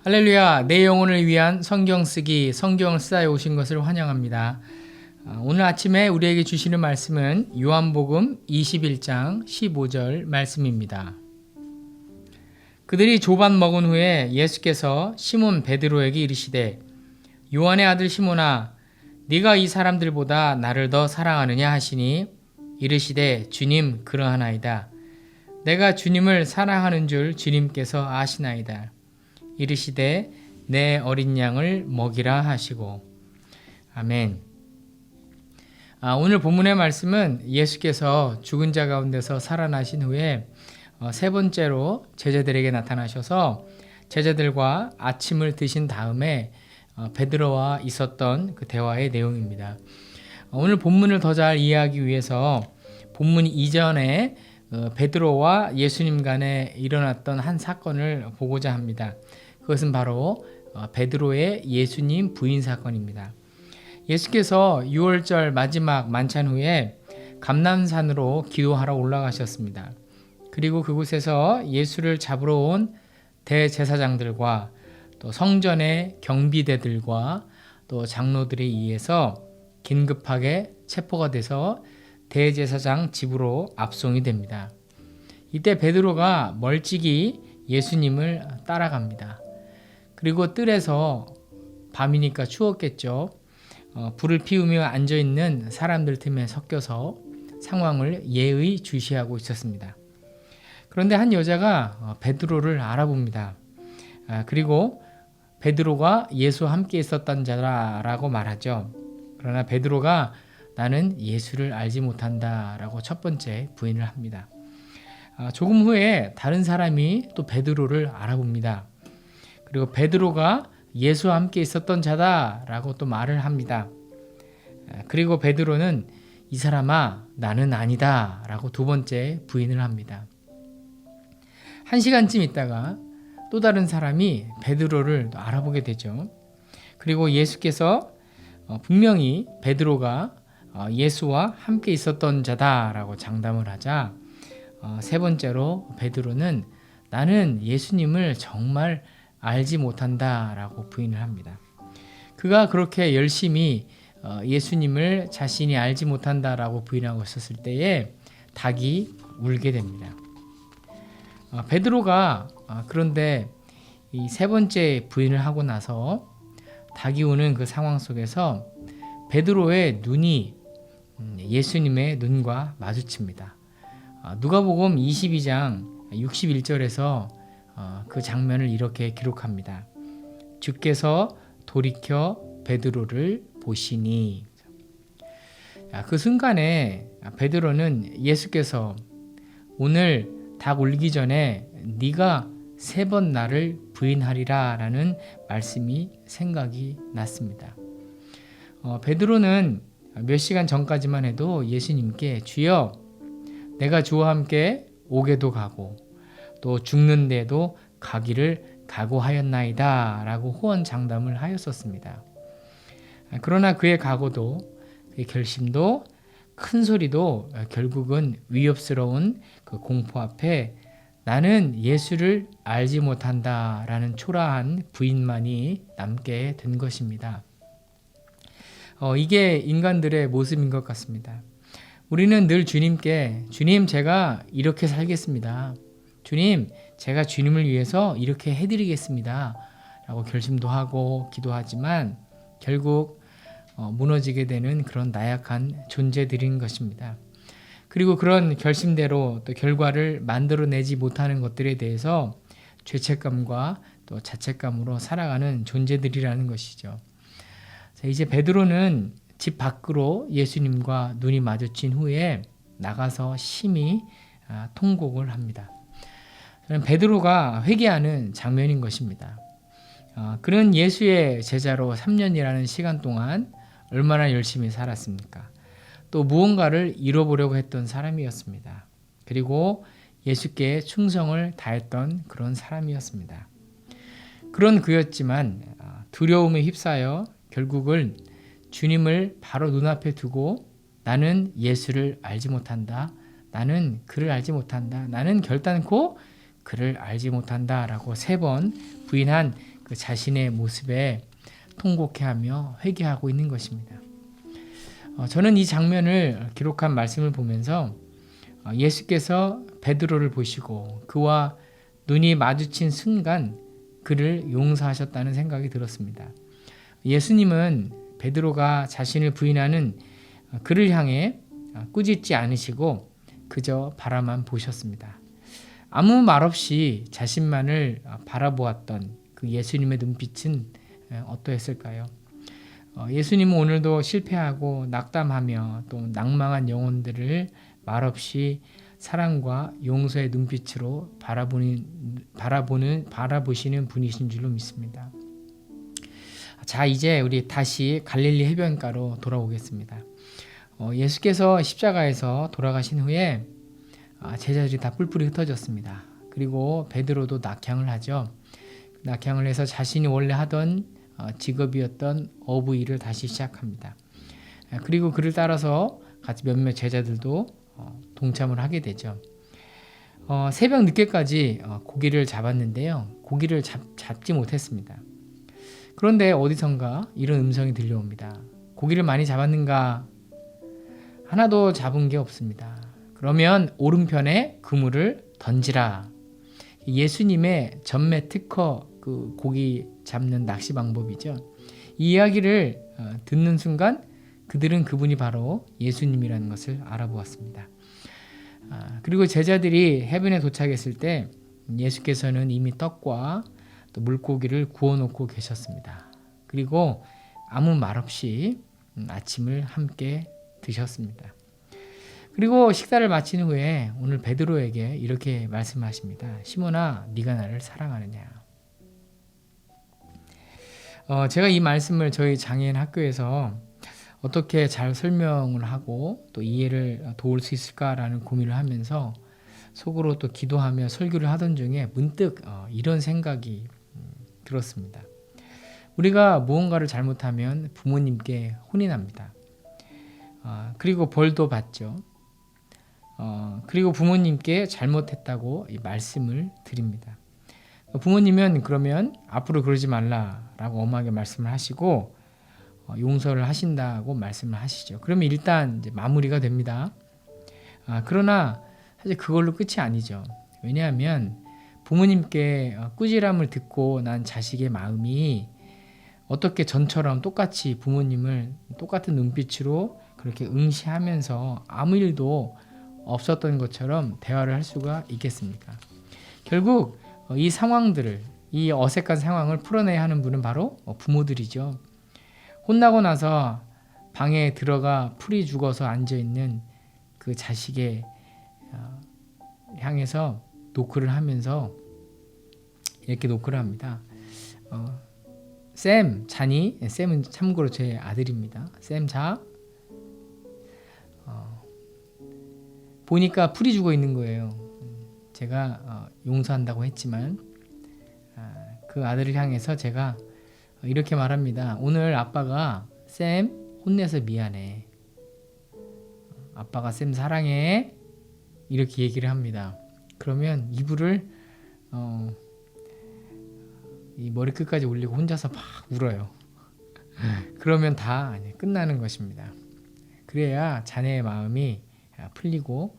할렐루야, 내 영혼을 위한 성경 쓰기, 성경을 쓰다에 오신 것을 환영합니다. 오늘 아침에 우리에게 주시는 말씀은 요한복음 21장 15절 말씀입니다. 그들이 조반 먹은 후에 예수께서 시몬 베드로에게 이르시되 요한의 아들 시몬아, 네가 이 사람들보다 나를 더 사랑하느냐 하시니 이르시되 주님 그러하나이다. 내가 주님을 사랑하는 줄 주님께서 아시나이다. 이르시되 내 어린 양을 먹이라 하시고. 아멘. 오늘 본문의 말씀은 예수께서 죽은 자 가운데서 살아나신 후에 세 번째로 제자들에게 나타나셔서 제자들과 아침을 드신 다음에 베드로와 있었던 그 대화의 내용입니다. 오늘 본문을 더 잘 이해하기 위해서 본문 이전에 베드로와 예수님 간에 일어났던 한 사건을 보고자 합니다. 그것은 바로 베드로의 예수님 부인 사건입니다. 예수께서 6월절 마지막 만찬 후에 감람산으로 기도하러 올라가셨습니다. 그리고 그곳에서 예수를 잡으러 온 대제사장들과 또 성전의 경비대들과 또 장로들에 의해서 긴급하게 체포가 돼서 대제사장 집으로 압송이 됩니다. 이때 베드로가 멀찍이 예수님을 따라갑니다. 그리고 뜰에서 밤이니까 추웠겠죠. 불을 피우며 앉아있는 사람들 틈에 섞여서 상황을 예의 주시하고 있었습니다. 그런데 한 여자가 베드로를 알아봅니다. 그리고 베드로가 예수와 함께 있었던 자라고 말하죠. 그러나 베드로가 나는 예수를 알지 못한다 라고 첫 번째 부인을 합니다. 조금 후에 다른 사람이 또 베드로를 알아봅니다. 그리고 베드로가 예수와 함께 있었던 자다 라고 또 말을 합니다. 그리고 베드로는 이 사람아 나는 아니다 라고 두 번째 부인을 합니다. 한 시간쯤 있다가 또 다른 사람이 베드로를 알아보게 되죠. 그리고 예수께서 분명히 베드로가 예수와 함께 있었던 자다 라고 장담을 하자 세 번째로 베드로는 나는 예수님을 정말 알지 못한다 라고 부인을 합니다. 그가 그렇게 열심히 예수님을 자신이 알지 못한다 라고 부인하고 있었을 때에 닭이 울게 됩니다. 베드로가 그런데 이 세 번째 부인을 하고 나서 닭이 우는 그 상황 속에서 베드로의 눈이 예수님의 눈과 마주칩니다. 누가복음 22장 61절에서 그 장면을 이렇게 기록합니다. 주께서 돌이켜 베드로를 보시니. 그 순간에 베드로는 예수께서 오늘 닭 울기 전에 네가 3번 나를 부인하리라 라는 말씀이 생각이 났습니다. 베드로는 몇 시간 전까지만 해도 예수님께 주여 내가 주와 함께 옥에도 가고 또 죽는데도 가기를 각오하였나이다 라고 호언장담을 하였었습니다. 그러나 그의 각오도 그의 결심도 큰 소리도 결국은 위협스러운 그 공포 앞에 나는 예수를 알지 못한다 라는 초라한 부인만이 남게 된 것입니다. 이게 인간들의 모습인 것 같습니다. 우리는 늘 주님께 주님 제가 이렇게 살겠습니다. 주님 제가 주님을 위해서 이렇게 해드리겠습니다 라고 결심도 하고 기도하지만 결국 무너지게 되는 그런 나약한 존재들인 것입니다. 그리고 그런 결심대로 또 결과를 만들어내지 못하는 것들에 대해서 죄책감과 또 자책감으로 살아가는 존재들이라는 것이죠. 이제 베드로는 집 밖으로 예수님과 눈이 마주친 후에 나가서 심히 통곡을 합니다. 저는 베드로가 회개하는 장면인 것입니다. 그는 예수의 제자로 3년이라는 시간 동안 얼마나 열심히 살았습니까? 또 무언가를 이뤄보려고 했던 사람이었습니다. 그리고 예수께 충성을 다했던 그런 사람이었습니다. 그런 그였지만 두려움에 휩싸여 결국은 주님을 바로 눈앞에 두고 나는 예수를 알지 못한다. 나는 그를 알지 못한다. 나는 결단코 그를 알지 못한다 라고 3번 부인한 그 자신의 모습에 통곡해하며 회개하고 있는 것입니다. 저는 이 장면을 기록한 말씀을 보면서 예수께서 베드로를 보시고 그와 눈이 마주친 순간 그를 용서하셨다는 생각이 들었습니다. 예수님은 베드로가 자신을 부인하는 그를 향해 꾸짖지 않으시고 그저 바라만 보셨습니다. 아무 말 없이 자신만을 바라보았던 그 예수님의 눈빛은 어떠했을까요? 예수님은 오늘도 실패하고 낙담하며 또 낭망한 영혼들을 말없이 사랑과 용서의 눈빛으로 바라보시는 분이신 줄로 믿습니다. 자, 이제 우리 다시 갈릴리 해변가로 돌아오겠습니다. 예수께서 십자가에서 돌아가신 후에 제자들이 다 뿔뿔이 흩어졌습니다. 그리고 베드로도 낙향을 하죠. 낙향을 해서 자신이 원래 하던 직업이었던 어부 일을 다시 시작합니다. 그리고 그를 따라서 같이 몇몇 제자들도 동참을 하게 되죠. 새벽 늦게까지 고기를 잡았는데요. 고기를 잡지 못했습니다. 그런데 어디선가 이런 음성이 들려옵니다. 고기를 많이 잡았는가? 하나도 잡은 게 없습니다. 그러면 오른편에 그물을 던지라. 예수님의 전매 특허 그 고기 잡는 낚시 방법이죠. 이 이야기를 듣는 순간 그들은 그분이 바로 예수님이라는 것을 알아보았습니다. 그리고 제자들이 해변에 도착했을 때 예수께서는 이미 떡과 또 물고기를 구워놓고 계셨습니다. 그리고 아무 말 없이 아침을 함께 드셨습니다. 그리고 식사를 마친 후에 오늘 베드로에게 이렇게 말씀하십니다. 시몬아, 네가 나를 사랑하느냐? 제가 이 말씀을 저희 장애인 학교에서 어떻게 잘 설명을 하고 또 이해를 도울 수 있을까라는 고민을 하면서 속으로 또 기도하며 설교를 하던 중에 문득 이런 생각이 들었습니다. 우리가 무언가를 잘못하면 부모님께 혼이 납니다. 그리고 벌도 받죠. 그리고 부모님께 잘못했다고 이 말씀을 드립니다. 부모님은 그러면 앞으로 그러지 말라라고 엄하게 말씀을 하시고 용서를 하신다고 말씀을 하시죠. 그러면 일단 이제 마무리가 됩니다. 그러나 사실 그걸로 끝이 아니죠. 왜냐하면 부모님께 꾸지람을 듣고 난 자식의 마음이 어떻게 전처럼 똑같이 부모님을 똑같은 눈빛으로 그렇게 응시하면서 아무 일도 없었던 것처럼 대화를 할 수가 있겠습니까? 결국 이 상황들을, 이 어색한 상황을 풀어내야 하는 분은 바로 부모들이죠. 혼나고 나서 방에 들어가 풀이 죽어서 앉아있는 그 자식의 향해서 노크를 하면서 이렇게 노크를 합니다. 쌤 자니? 쌤은 참고로 제 아들입니다. 쌤 자? 보니까 풀이 죽어 있는 거예요. 제가 용서한다고 했지만 그 아들을 향해서 제가 이렇게 말합니다. 오늘 아빠가 쌤 혼내서 미안해. 아빠가 쌤 사랑해. 이렇게 얘기를 합니다. 그러면 이불을 이 머리끝까지 올리고 혼자서 막 울어요. 그러면 다 끝나는 것입니다. 그래야 자네의 마음이 풀리고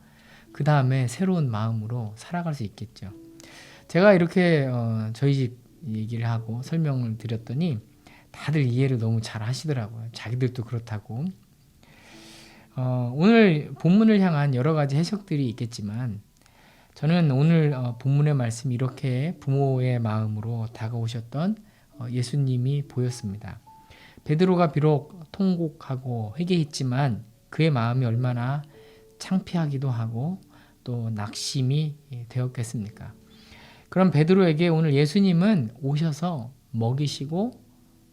그 다음에 새로운 마음으로 살아갈 수 있겠죠. 제가 이렇게 저희 집 얘기를 하고 설명을 드렸더니 다들 이해를 너무 잘 하시더라고요. 자기들도 그렇다고. 오늘 본문을 향한 여러 가지 해석들이 있겠지만 저는 오늘 본문의 말씀이 이렇게 부모의 마음으로 다가오셨던 예수님이 보였습니다. 베드로가 비록 통곡하고 회개했지만 그의 마음이 얼마나 창피하기도 하고 또 낙심이 되었겠습니까? 그럼 베드로에게 오늘 예수님은 오셔서 먹이시고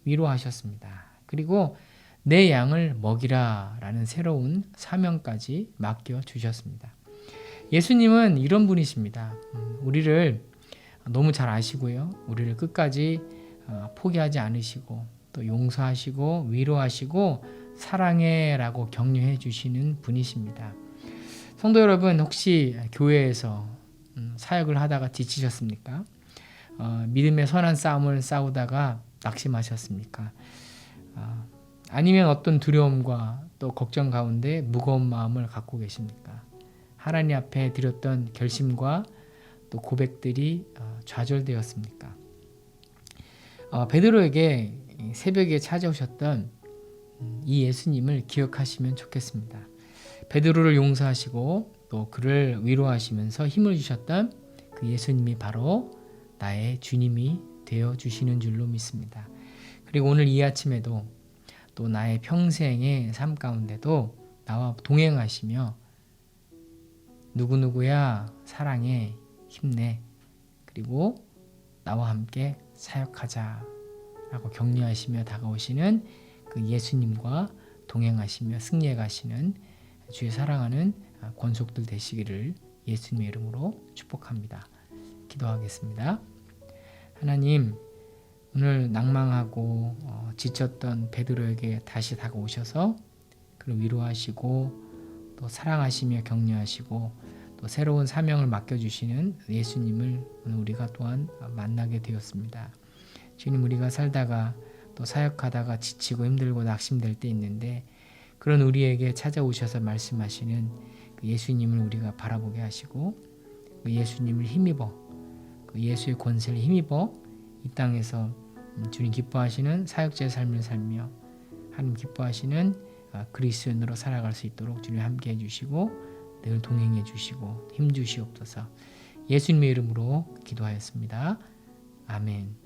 위로하셨습니다. 그리고 내 양을 먹이라 라는 새로운 사명까지 맡겨주셨습니다. 예수님은 이런 분이십니다. 우리를 너무 잘 아시고요. 우리를 끝까지 포기하지 않으시고 또 용서하시고 위로하시고 사랑해 라고 격려해 주시는 분이십니다. 성도 여러분, 혹시 교회에서 사역을 하다가 지치셨습니까? 믿음의 선한 싸움을 싸우다가 낙심하셨습니까? 아니면 어떤 두려움과 또 걱정 가운데 무거운 마음을 갖고 계십니까? 하나님 앞에 드렸던 결심과 또 고백들이 좌절되었습니까? 베드로에게 새벽에 찾아오셨던 이 예수님을 기억하시면 좋겠습니다. 베드로를 용서하시고 또 그를 위로하시면서 힘을 주셨던 그 예수님이 바로 나의 주님이 되어 주시는 줄로 믿습니다. 그리고 오늘 이 아침에도 또 나의 평생의 삶 가운데도 나와 동행하시며 누구누구야 사랑해 힘내 그리고 나와 함께 사역하자 라고 격려하시며 다가오시는 그 예수님과 동행하시며 승리해 가시는 주의 사랑하는 권속들 되시기를 예수님의 이름으로 축복합니다. 기도하겠습니다. 하나님, 오늘 낭망하고 지쳤던 베드로에게 다시 다가오셔서 그를 위로하시고 또 사랑하시며 격려하시고 또 새로운 사명을 맡겨주시는 예수님을 오늘 우리가 또한 만나게 되었습니다. 주님, 우리가 살다가 또 사역하다가 지치고 힘들고 낙심될 때 있는데 그런 우리에게 찾아오셔서 말씀하시는 그 예수님을 우리가 바라보게 하시고 그 예수님을 힘입어 그 예수의 권세를 힘입어 이 땅에서 주님 기뻐하시는 사역자의 삶을 살며 하나님 기뻐하시는 그리스도인으로 살아갈 수 있도록 주님 함께 해주시고 늘 동행해 주시고 힘 주시옵소서. 예수님의 이름으로 기도하였습니다. 아멘.